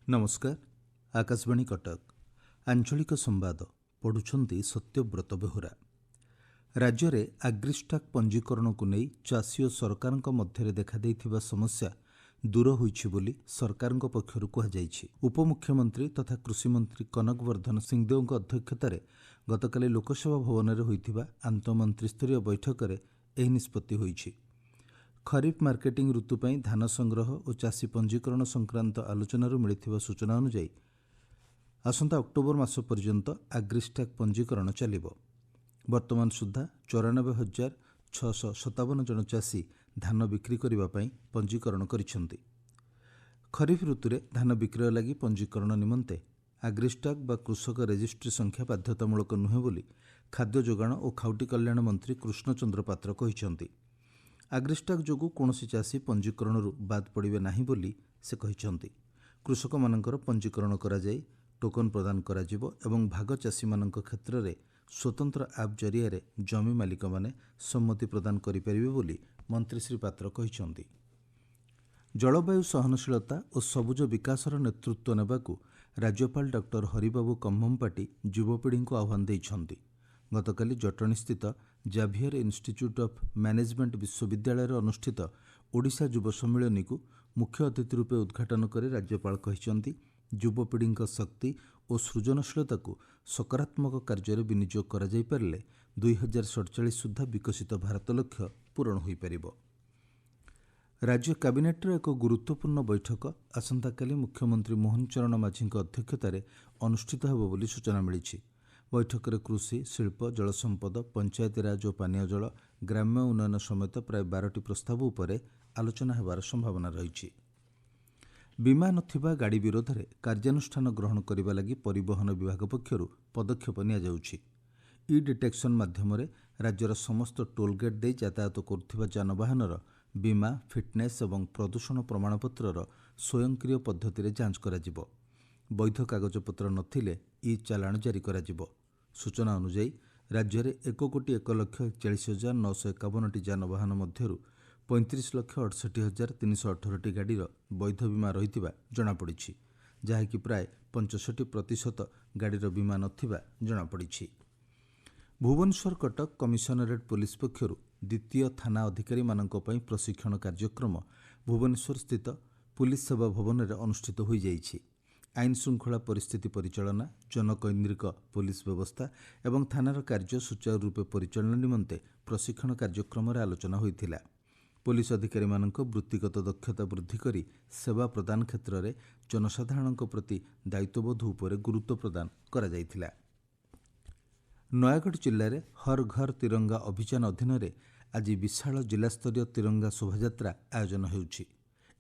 नमस्कार। आकाशवाणी कटक आंचलिक संवाद पढ़ुछंती सत्यव्रत बेहुरा। राज्य में आग्रिस्टाक पंजीकरण को नहीं चाषी और सरकार मध्य देखा देइथिबा समस्या दूर होइछि बोली सरकार पक्षर कहुଯାଇଛି। उपमुख्यमंत्री तथा कृषि मंत्री कनकवर्धन सिंहदेव अध्यक्षतार गतकाली लोकसभा भवन में होइथिबा आंतमंत्रीस्तरीय बैठक में यह निष्पत्ति होइछि। खरीफ मार्केटिंग ऋतु पर धान संग्रह और चाषी पंजीकरण संक्रांत आलोचनार मिलिथिबा सूचना अनुसार आसंता अक्टोबर मास पर्यंत आग्रिस्टाक पंजीकरण चलिब। वर्तमान सुधा 94,657 जन चाषी धान बिक्री करने पंजीकरण करिसेंति। खरीफ ऋतु में धान विक्रय लगी पंजीकरण निमंते आग्रिस्टाक बा कृषक रेजिस्ट्री संख्या बाध्यतामूलक नुहे बोली खाद्य जोगाण और खाउटी कल्याण मंत्री कृष्णचंद्र पात्र कहिसेंति। आग्रिस्टाक जोगु कौनसी चाषी पंजीकरण बाद पड़े ना बोली से कहिसेंति। कृषक मानकर पंजीकरण करा जाय टोकन प्रदान करा जिवो एवं भाग चाषी मानक क्षेत्र में स्वतंत्र ऐप जरिया जमी मालिक माने सम्मति प्रदान करि परिबे बोली मंत्री श्री पात्र कहिसेंति। जलवायु सहनशीलता और सबुज विकासर नेतृत्व नेबाकू राज्यपाल डॉक्टर हरिबाबू कम्भमपाटी युवपीढ़ी को आह्वान देइछंति। गतकाली जटणी स्थित जाभियर इन्स्टिट्यूट ऑफ मैनेजमेंट विश्वविद्यालय अनुष्ठित ओडिशा युव सम्मेलन को मुख्य अतिथि रूपे उद्घाटन कर राज्यपाल कहिसेंति युवपीढ़ी शक्ति और सृजनशीलता को सकारात्मक कार्य विनियोग करा जाय पारिले 2047 सुधा विकसित भारत लक्ष्य पूरण होई परिबो। राज्य कैबिनेटर एक गुरुत्वपूर्ण बैठक आसंताकाली मुख्यमंत्री मोहन चरण माझी अध्यक्षतार अनुष्ठित होब बोली सूचना मिली। बैठक में कृषि शिल्प जलसंपद पंचायतीराज और पानीय जल ग्राम्य उन्नयन समेत प्राय 12टी प्रस्ताव उपरे आलोचना होबार संभावना रही। बीमा नथिबा गाड़ी विरोध में कार्यानुष्ठान ग्रहण करने लगी परिवहन विभाग पक्षर पदक्षेप नियाजाउछि। ई डिटेक्शन माध्यम राज्यर समस्त टोलगेट दे यातायात करुथिबा जानवाहनर बीमा फिटनेस और प्रदूषण प्रमाणपत्रर स्वयंक्रिय पद्धति जांच कराजिबो। वैध कागजपत्र नथिले ई चालाण जारी कराजिबो। सूचना अनुसार राज्य में 1,41,41,951 जानवाहन मध्यरु 35,68,318 गाड़ीर वैध बीमा रही जनापड़ी, जहाँकि प्राय 65% गाड़ीर बीमा नथिबा जनापड़ी। भुवनेश्वर कटक कमिशनरेट पुलिस पक्षर द्वितीय थाना अधिकारी मानक पई प्रशिक्षण कार्यक्रम भुवनेश्वर स्थित पुलिस सेवा भवन में अनुष्ठित हो जाइछि। आईन श्रृंखला परिस्थिति परिचालना जनकैन्द्रिक पुलिस व्यवस्था एवं थानार कार्य सुचारू रूपे परिचालन निमंते प्रशिक्षण कार्यक्रम आलोचना होइथिला। पुलिस अधिकारी मानक वृत्तिगत दक्षता वृद्धि करी सेवा प्रदान क्षेत्र में जनसाधारण प्रति दायित्वबोध उपरे गुरुत्व प्रदान करा जाइथिला। नयागढ़ जिले में हर घर तिरंगा अभियान अधीन आज विशाल जिलास्तरीय तिरंगा शोभायात्रा आयोजन होउछि।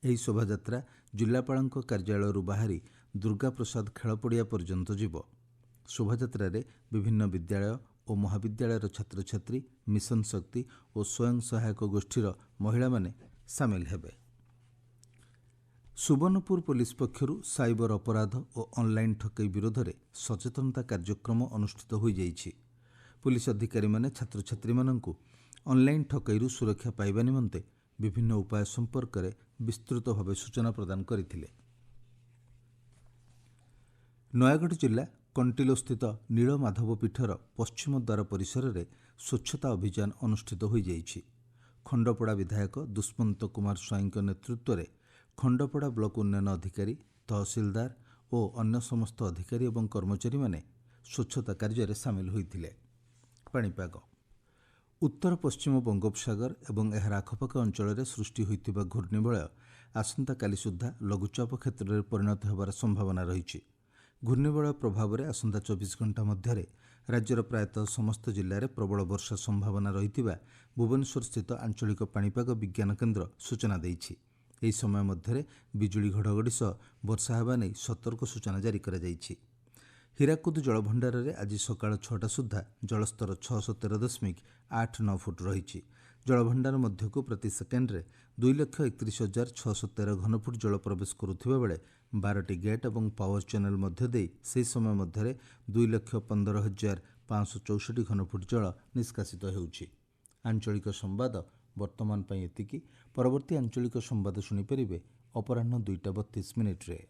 एही शोभायात्रा जिलापाल कार्यालय बाहरी दुर्गा प्रसाद खेलपड़िया पर्यंत जीव। शोभायात्रा विभिन्न विद्यालय और महाविद्यालय छात्र छात्री मिशन शक्ति और स्वयं सहायक गोष्ठीर महिला माने सामिल हेबे। सुवर्णपुर पुलिस पक्षरु साइबर अपराध और ऑनलाइन ठकई विरोध में सचेतनता कार्यक्रम अनुष्ठित हो जाइछि। पुलिस अधिकारी माने छात्र छात्री माननकु ऑनलाइन ठकईरु सुरक्षा पाइबा निमंते विभिन्न उपाय संपर्क में विस्तृत भाव सूचना प्रदान करथिले। नयागढ़ जिला कंटिलो स्थित नीलमाधव पीठर पश्चिम द्वार परिसर में स्वच्छता अभियान अनुष्ठित हो जाइछि। खंडपड़ा विधायक दुष्मंत कुमार स्वाई नेतृत्व में खंडपड़ा ब्लॉक उन्नयन अधिकारी तहसीलदार और अन्य समस्त अधिकारी और कर्मचारी माने स्वच्छता कार्य सामिल होइथिले। पाणीपाग उत्तर पश्चिम बंगोपसागर और एहार आखपाख अंचल सृष्टि होइथिबा घूर्णिबलय आसंता काली सुधा लघुचाप क्षेत्र में परिणत होबार संभावना रही। घूर्णिबलय प्रभाव में आसंता 24 घंटा मध्य राज्यर प्रायतः समस्त जिले में प्रबल वर्षा संभावना रही भुवनेश्वर स्थित आंचलिक पाणीपाग विज्ञान केन्द्र सूचना देइछि। एही समय मध्य बिजुली घड़घड़ी सह वर्षा हेबा नै सतर्क सूचना जारी करा जाइछि। हीराकुद जलभंडार में आज सकाळ 6टा सुधा जलस्तर 613.89 फुट रही। जलभंडार मध्यकू प्रति सेकेंड्रे 2,31,613 घनफुट जल प्रवेश करुथिबा बेले 12टी गेट और पावर चैनल मध्य देई से समय मध्य 2,15,564 घनफुट जल निष्कासित हेउछि। आंचलिक संवाद वर्तमान एतिकी। परवर्ती आंचलिक संवाद शुणिपारे अपराह्न 2टा 32 मिनिट्रे।